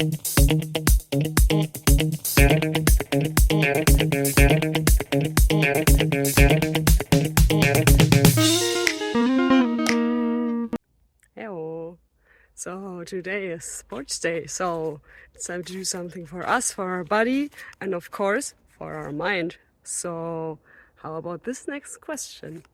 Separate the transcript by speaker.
Speaker 1: Hello. So today is sports day, so it's time to do something for us, for our body, and of course for our mind. So how about this next question?